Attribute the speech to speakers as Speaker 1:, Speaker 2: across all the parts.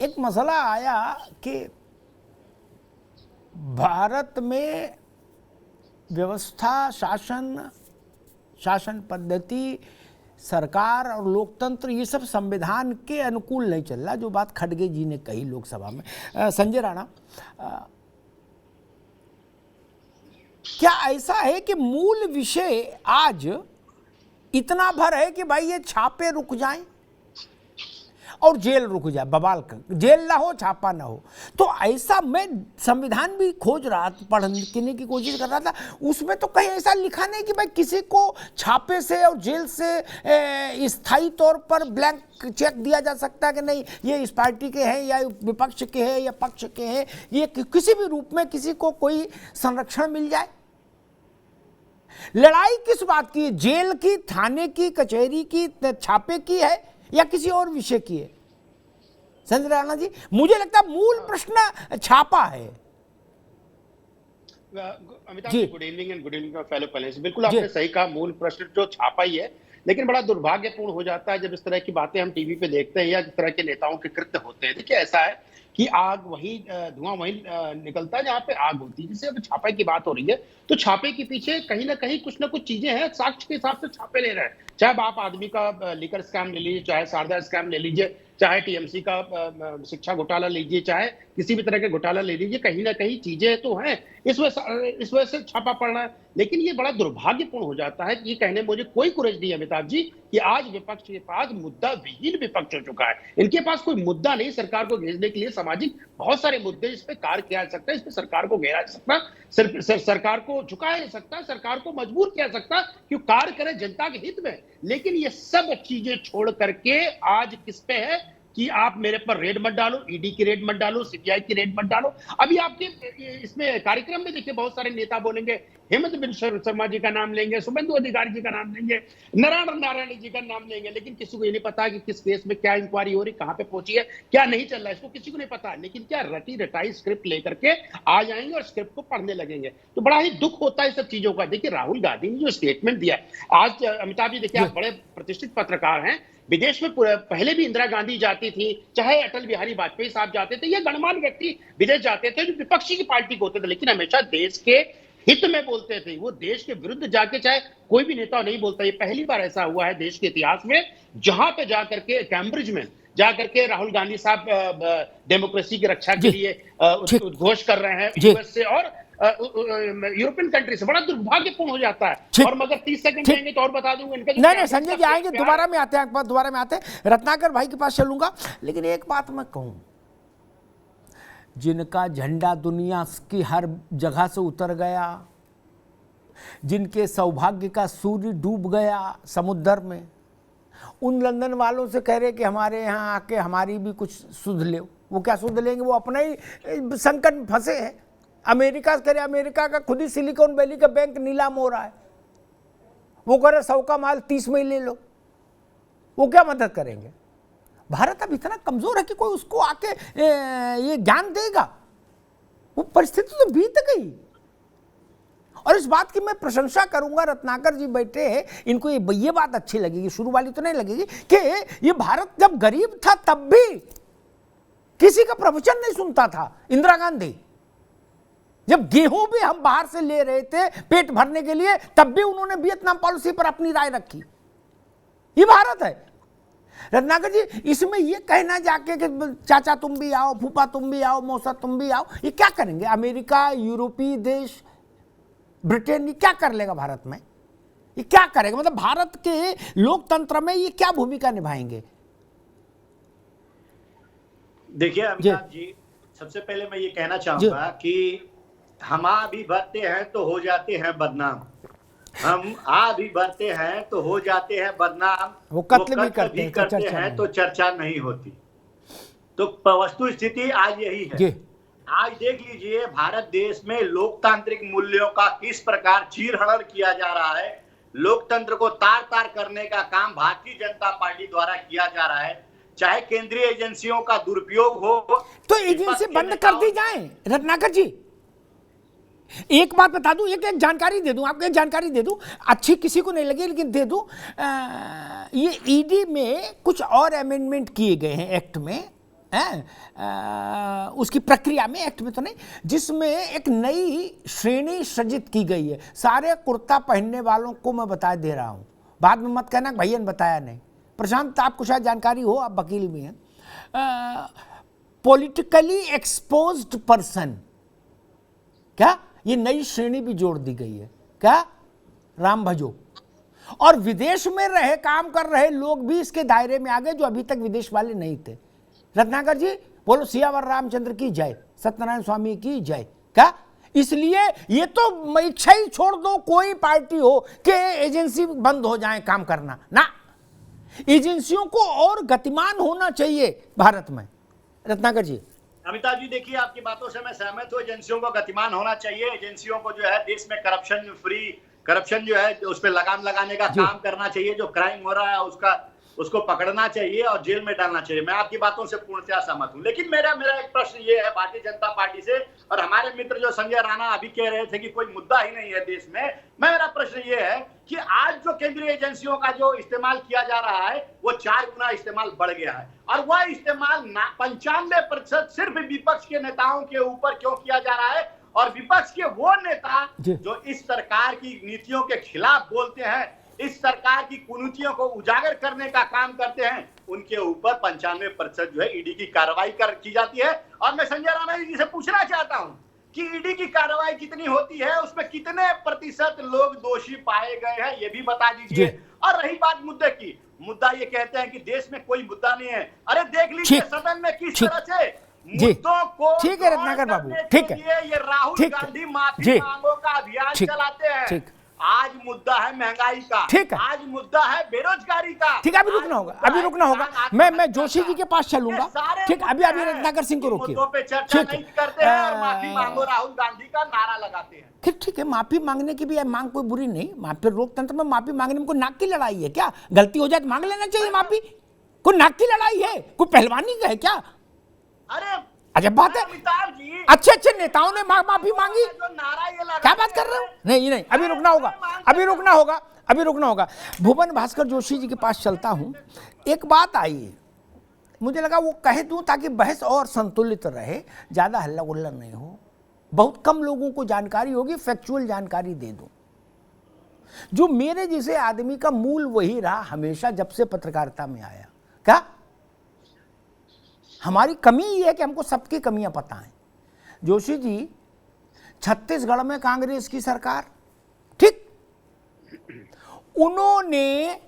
Speaker 1: एक मसला आया कि भारत में व्यवस्था, शासन पद्धति, सरकार और लोकतंत्र ये सब संविधान के अनुकूल नहीं चल रहा, जो बात खड़गे जी ने कही लोकसभा में। संजय राणा, क्या ऐसा है कि मूल विषय आज इतना भर है कि भाई ये छापे रुक जाएं और जेल रुक जाए, बवाल कर, जेल ना हो छापा ना हो? तो ऐसा मैं संविधान भी खोज रहा, पढ़ने की कोशिश कर रहा था, उसमें तो कहीं ऐसा लिखा नहीं कि भाई किसी को छापे से और जेल से स्थायी तौर पर ब्लैंक चेक दिया जा सकता है कि नहीं ये इस पार्टी के हैं या विपक्ष के हैं या पक्ष के हैं, ये किसी भी रूप में किसी को कोई संरक्षण मिल जाए। लड़ाई किस बात की है? जेल की, थाने की, कचहरी की, छापे की है या किसी और विषय की है? संजय राणा जी, मुझे लगता है मूल प्रश्न छापा है।
Speaker 2: Amitabh ji, good evening fellow panelist. बिल्कुल आपने सही कहा, मूल प्रश्न जो छापा ही है, लेकिन बड़ा दुर्भाग्यपूर्ण हो जाता है जब इस तरह की बातें हम टीवी पे देखते हैं या इस तरह के नेताओं के कृत्य होते हैं। देखिए, ऐसा है कि आग वही, धुआं वही निकलता है जहां पे आग होती है। जैसे अब छापे की बात हो रही है, तो छापे के पीछे कहीं ना कहीं कुछ ना कुछ चीजें हैं, साक्ष्य के हिसाब से छापे ले रहे हैं। चाहे आप आदमी का लिकर स्कैम ले लीजिए, चाहे शारदा स्कैम ले लीजिए, चाहे टीएमसी का शिक्षा घोटाला लीजिए, चाहे किसी भी तरह के घोटाला ले लीजिए, कहीं ना कहीं चीजें तो हैं, इस वजह से छापा पड़ रहा है। लेकिन ये बड़ा दुर्भाग्यपूर्ण हो जाता है कि ये कहने मुझे कोई कुरेज नहीं है अमिताभ जी कि आज विपक्ष के पास मुद्दा विहीन विपक्ष हो चुका है। इनके पास कोई मुद्दा नहीं सरकार को घेरने के लिए। सामाजिक बहुत सारे मुद्दे इस पे कार्य किया जा सकता है, इस पे सरकार को घेरा जा सकता, सरकार को झुकाया जा सकता, सरकार को मजबूर किया जा सकता कि कार्य करे जनता के हित में। लेकिन ये सब चीजें छोड़ करके आज किस पे है कि आप मेरे पर रेड मत डालो, ईडी की रेड मत डालो, सीबीआई की रेड मत डालो। अभी आपके इसमें कार्यक्रम में देखिए बहुत सारे नेता बोलेंगे, हेमंत बिस्वा शर्मा जी का नाम लेंगे, शुभेंदु अधिकारी जी का नाम लेंगे, नारायण जी का नाम लेंगे, लेकिन किसी को ये नहीं पता कि किस केस में क्या इंक्वायरी हो रही, कहां पे पहुंची है, क्या नहीं चल रहा है, इसको किसी को नहीं पता। लेकिन क्या रटी रटाई स्क्रिप्ट लेकर के आ जाएंगे और स्क्रिप्ट को पढ़ने लगेंगे। तो बड़ा ही दुख होता है सब चीजों का। देखिए, राहुल गांधी ने जो स्टेटमेंट दिया आज, अमिताभ जी देखिए आप बड़े प्रतिष्ठित पत्रकार हैं, विदेश में पहले भी इंदिरा गांधी जाती थी, चाहे अटल बिहारी वाजपेयी साहब जाते थे, या गणमान्य व्यक्ति विदेश जाते थे जो विपक्षी की पार्टी के होते थे, लेकिन हमेशा देश के हित में बोलते थे। वो देश के विरुद्ध जाके चाहे कोई भी नेता नहीं बोलता। ये पहली बार ऐसा हुआ है देश के इतिहास में जहां पे जाकर के कैम्ब्रिज में जाकर के राहुल गांधी साहब डेमोक्रेसी की रक्षा के लिए उद्घोष कर रहे हैं यूएस से और यूरोपियन कंट्री से। बड़ा दुर्भाग्यपूर्ण हो जाता है। और मगर 30 सेकंड देंगे तो और बता दूंगा इनका।
Speaker 1: नहीं संजय जी आएंगे, दोबारा में आते हैं, दोबारा में आते हैं, रत्नाकर भाई के पास चलूंगा। लेकिन एक बात मैं कहूं, जिनका झंडा दुनिया की हर जगह से उतर गया, जिनके सौभाग्य का सूर्य डूब गया समुद्र में, उन लंदन वालों से कह रहे कि हमारे यहाँ आके हमारी भी कुछ सुध ले। वो क्या सुध लेंगे? वो अपना ही संकट में फंसे हैं। अमेरिका से करे, अमेरिका का खुद ही सिलिकॉन वैली का बैंक नीलाम हो रहा है, वो करे 100 का माल 30 में ले लो। वो क्या मदद करेंगे? भारत अब इतना कमजोर है कि कोई उसको आके ये ज्ञान देगा? वो परिस्थिति तो बीत गई। और इस बात की मैं प्रशंसा करूंगा, रत्नाकर जी बैठे हैं, इनको ये बात अच्छी लगेगी, शुरू वाली तो नहीं लगेगी, कि ये भारत जब गरीब था तब भी किसी का प्रवचन नहीं सुनता था। इंदिरा गांधी जब गेहूं भी हम बाहर से ले रहे थे पेट भरने के लिए, तब भी उन्होंने वियतनाम पॉलिसी पर अपनी राय रखी। ये भारत है। रत्नाकर जी, इसमें ये कहना जाके कि चाचा तुम भी आओ, फूफा तुम भी आओ, मौसा तुम भी आओ, ये क्या करेंगे? अमेरिका, यूरोपीय देश, ब्रिटेन, ये क्या कर लेगा भारत में? ये क्या करेगा? मतलब भारत के लोकतंत्र में ये क्या भूमिका निभाएंगे?
Speaker 3: देखिए अमिताभ जी, सबसे पहले मैं ये कहना चाहूंगा कि हम आगे बढ़ते हैं तो हो जाते हैं बदनाम, हम आगे बढ़ते हैं तो हो जाते हैं बदनाम, वो कत्ल भी करते हैं तो चर्चा नहीं होती। तो वस्तु स्थिति आज यही है। आज देख लीजिए, भारत देश में लोकतांत्रिक मूल्यों का किस प्रकार चीरहरण किया जा रहा है। लोकतंत्र को तार तार करने का काम भारतीय जनता पार्टी द्वारा किया जा रहा है। चाहे केंद्रीय एजेंसियों का दुरुपयोग हो
Speaker 1: तो एजेंसी बंद कर दी जाए। रत्नाकर जी, एक बात बता दूं, एक जानकारी दे दूं आपको, एक जानकारी दे दूं, अच्छी किसी को नहीं लगी लेकिन दे दूं। ये ईडी में कुछ और अमेंडमेंट किए गए हैं एक्ट में, उसकी प्रक्रिया में, एक्ट में तो नहीं, जिसमें एक नई श्रेणी सृजित की गई है। सारे कुर्ता पहनने वालों को मैं बता दे रहा हूं, बाद में मत कहना भैया ने बताया नहीं। प्रशांत, आपको शायद जानकारी हो, आप वकील भी हैं। पॉलिटिकली एक्सपोज्ड पर्सन, क्या ये नई श्रेणी भी जोड़ दी गई है क्या, राम भजो। और विदेश में रहे काम कर रहे लोग भी इसके दायरे में आ गए, जो अभी तक विदेश वाले नहीं थे। रत्नाकर जी बोलो सियावर रामचंद्र की जय, सत्यनारायण स्वामी की जय। क्या इसलिए ये तो इच्छा ही छोड़ दो, कोई पार्टी हो कि एजेंसी बंद हो जाए काम करना ना, एजेंसियों को और गतिमान होना चाहिए भारत में। रत्नाकर जी।
Speaker 3: अमिताभ जी देखिए, आपकी बातों से मैं सहमत हूँ, एजेंसियों को गतिमान होना चाहिए। एजेंसियों को जो है देश में करप्शन जो है उस पर लगाम लगाने का काम करना चाहिए। जो क्राइम हो रहा है उसको पकड़ना चाहिए और जेल में डालना चाहिए। मैं आपकी बातों से पूर्णतया सहमत हूं। लेकिन मेरा एक प्रश्न ये है भारतीय जनता पार्टी से, और हमारे मित्र जो संजय राणा अभी कह रहे थे कि कोई मुद्दा ही नहीं है देश में, मेरा प्रश्न ये है कि आज जो केंद्रीय एजेंसियों का जो इस्तेमाल किया जा रहा है वो 4 गुना इस्तेमाल बढ़ गया है, और वह इस्तेमाल 95% सिर्फ विपक्ष के नेताओं के ऊपर क्यों किया जा रहा है। और विपक्ष के वो नेता जो इस सरकार की नीतियों के खिलाफ बोलते हैं, इस सरकार की कुनीतियों को उजागर करने का काम करते हैं, उनके ऊपर 95% जो है ईडी की कार्रवाई की जाती है। और मैं संजय राणा जी से पूछना चाहता हूं कि ईडी की कार्रवाई कितनी होती है, उसमें कितने प्रतिशत लोग दोषी पाए गए हैं, ये भी बता दीजिए। और रही बात मुद्दे की, मुद्दा ये कहते हैं कि देश में कोई मुद्दा नहीं है। अरे देख लीजिए सदन में किस तरह से मुद्दों को,
Speaker 1: ठीक है रत्नाकर बाबू, ठीक है,
Speaker 3: ये राहुल गांधी माफी मांगो का अभियान चलाते हैं। आज मुद्दा है महंगाई का, ठीक है, आज मुद्दा है बेरोजगारी का।
Speaker 1: ठीक है, अभी रुकना होगा, मैं जोशी जी के पास चलूंगा। ठीक, अभी रत्नाकर सिंह को रोकिए।
Speaker 3: मुद्दों पे चर्चा नहीं करते हैं और माफी मांगो राहुल गांधी का नारा लगाते हैं।
Speaker 1: ठीक है, माफी मांगने की भी मांग कोई बुरी नहीं। माफी लोकतंत्र में माफी मांगने में कोई नाक की लड़ाई है क्या? गलती हो जाए तो मांग लेना चाहिए माफी, कोई नाक की लड़ाई है, कोई पहलवानी का है क्या?
Speaker 3: अरे
Speaker 1: अजब बात है, अच्छे नेताओं ने माफी मांगी, क्या बात कर रहे हो? नहीं, अभी रुकना होगा। भुवन भास्कर जोशी जी के पास चलता हूं। एक बात आई, मुझे लगा वो कह दूं ताकि बहस और संतुलित रहे, ज्यादा हल्ला गुल्ला नहीं हो, बहुत कम लोगों को जानकारी होगी, फैक्चुअल जानकारी दे दूं। जो मेरे जैसे आदमी का मूल वही रहा हमेशा, जब से पत्रकारिता में आया। क्या हमारी कमी ये है कि हमको सबकी कमियां पता हैं। जोशी जी, छत्तीसगढ़ में कांग्रेस की सरकार, ठीक, उन्होंने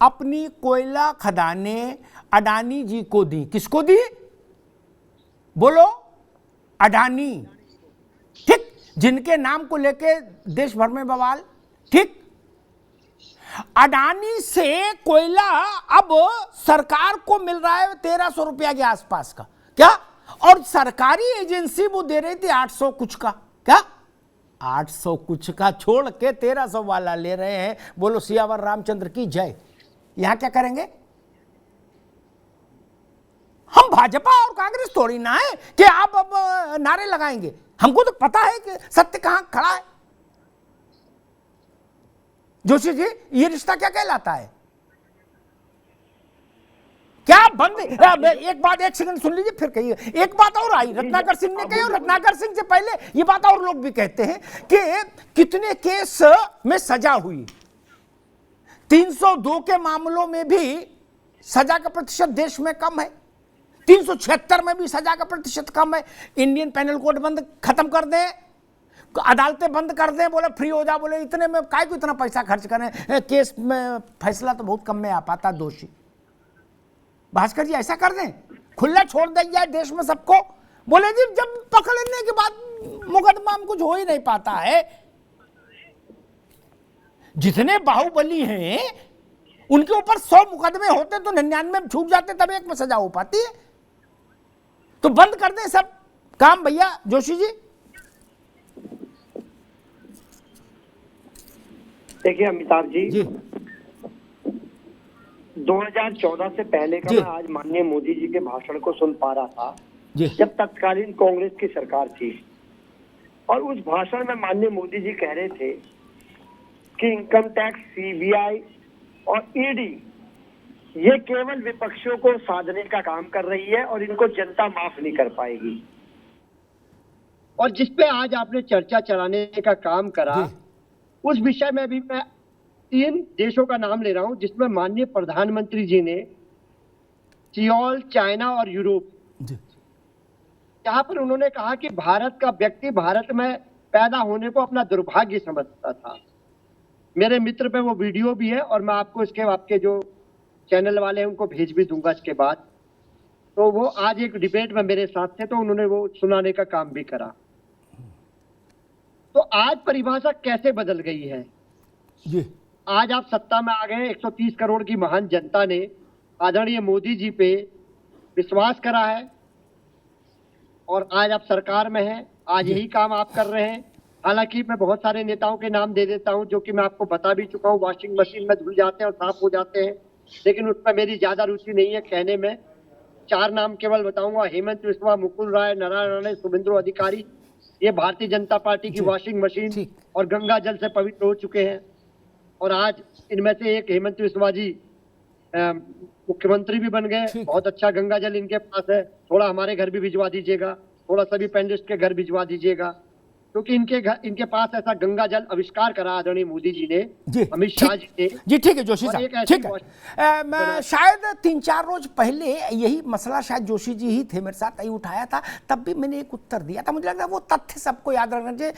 Speaker 1: अपनी कोयला खदानें अडानी जी को दी। किसको दी? बोलो, अडानी, ठीक, जिनके नाम को लेके देश भर में बवाल। ठीक, अडानी से कोयला अब सरकार को मिल रहा है 1300 रुपया के आसपास का, क्या? और सरकारी एजेंसी वो दे रही थी 800 कुछ का। क्या 800 कुछ का छोड़ के 1300 वाला ले रहे हैं? बोलो सियावर रामचंद्र की जय। यहां क्या करेंगे? हम भाजपा और कांग्रेस थोड़ी ना है कि आप अब नारे लगाएंगे। हमको तो पता है कि सत्य कहां खड़ा है। जोशी जी, ये रिश्ता क्या कहलाता है? क्या बंद? एक बात, एक सेकंड सुन लीजिए फिर कहिए। एक बात और आई, रत्नाकर सिंह ने कही, और रत्नाकर सिंह से पहले ये बात और लोग भी कहते हैं कि कितने केस में सजा हुई। 302 के मामलों में भी सजा का प्रतिशत देश में कम है, 376 में भी सजा का प्रतिशत कम है। इंडियन पेनल कोड बंद खत्म कर दें, अदालतें बंद कर दें, बोले फ्री हो जा, बोले इतने में काय को इतना पैसा खर्च करें, केस में फैसला तो बहुत कम में आ पाता दोषी। भास्कर जी ऐसा कर दें, खुला छोड़ दें जाए देश में सबको। बोले जी जब पकड़ने के बाद मुकदमा में कुछ हो ही नहीं पाता है, जितने बाहुबली हैं उनके ऊपर 100 मुकदमे होते तो 99 में छूट जाते, तब एक में सजा हो पाती है। तो बंद कर दें सब काम भैया जोशी जी।
Speaker 4: देखिए अमिताभ जी, 2014 से पहले का मैं आज माननीय मोदी जी के भाषण को सुन पा रहा था, जब तत्कालीन कांग्रेस की सरकार थी। और उस भाषण में माननीय मोदी जी कह रहे थे, कि इनकम टैक्स, सीबीआई और ईडी ये केवल विपक्षियों को साधने का काम कर रही है और इनको जनता माफ नहीं कर पाएगी। और जिसपे आज आपने चर्चा चलाने का काम करा, उस विषय में भी मैं 3 देशों का नाम ले रहा हूं जिसमें माननीय प्रधानमंत्री जी ने सियोल, चाइना और यूरोप, जहां पर उन्होंने कहा कि भारत का व्यक्ति भारत में पैदा होने को अपना दुर्भाग्य समझता था। मेरे मित्र पे वो वीडियो भी है और मैं आपको इसके आपके जो चैनल वाले हैं उनको भेज भी दूंगा इसके बाद। तो वो आज एक डिबेट में मेरे साथ थे तो उन्होंने वो सुनाने का काम भी करा। तो आज परिभाषा कैसे बदल गई है
Speaker 1: जी।
Speaker 4: आज आप सत्ता में आ गए, 130 करोड़ की महान जनता ने आदरणीय मोदी जी पे विश्वास करा है और आज आप सरकार में हैं, आज यही काम आप कर रहे हैं। हालांकि मैं बहुत सारे नेताओं के नाम दे देता हूं जो कि मैं आपको बता भी चुका हूं, वॉशिंग मशीन में धुल जाते हैं और साफ हो जाते हैं, लेकिन उसमें मेरी ज्यादा रुचि नहीं है कहने में। 4 नाम केवल बताऊंगा, हेमंत बिस्वा, मुकुल राय, नारायण राणे, शुभेंदु अधिकारी। ये भारतीय जनता पार्टी की वॉशिंग मशीन और गंगा जल से पवित्र हो चुके हैं। और आज इनमें से एक हेमंत बिस्वा जी मुख्यमंत्री भी बन गए। बहुत अच्छा गंगा जल इनके पास है, थोड़ा हमारे घर भी भिजवा दीजिएगा, थोड़ा सभी पैनलिस्ट के घर भिजवा दीजिएगा, क्योंकि इनके पास ऐसा गंगा जल आविष्कार करा आदरणीय मोदी जी ने, अमित शाह जी ने।
Speaker 1: जी ठीक है जोशी साहब, ठीक है। मैं शायद 3-4 रोज पहले यही मसला शायद जोशी जी ही थे मेरे साथ, यही उठाया था, तब भी मैंने एक उत्तर दिया था। मुझे लगता है वो तथ्य सबको याद रखना चाहिए।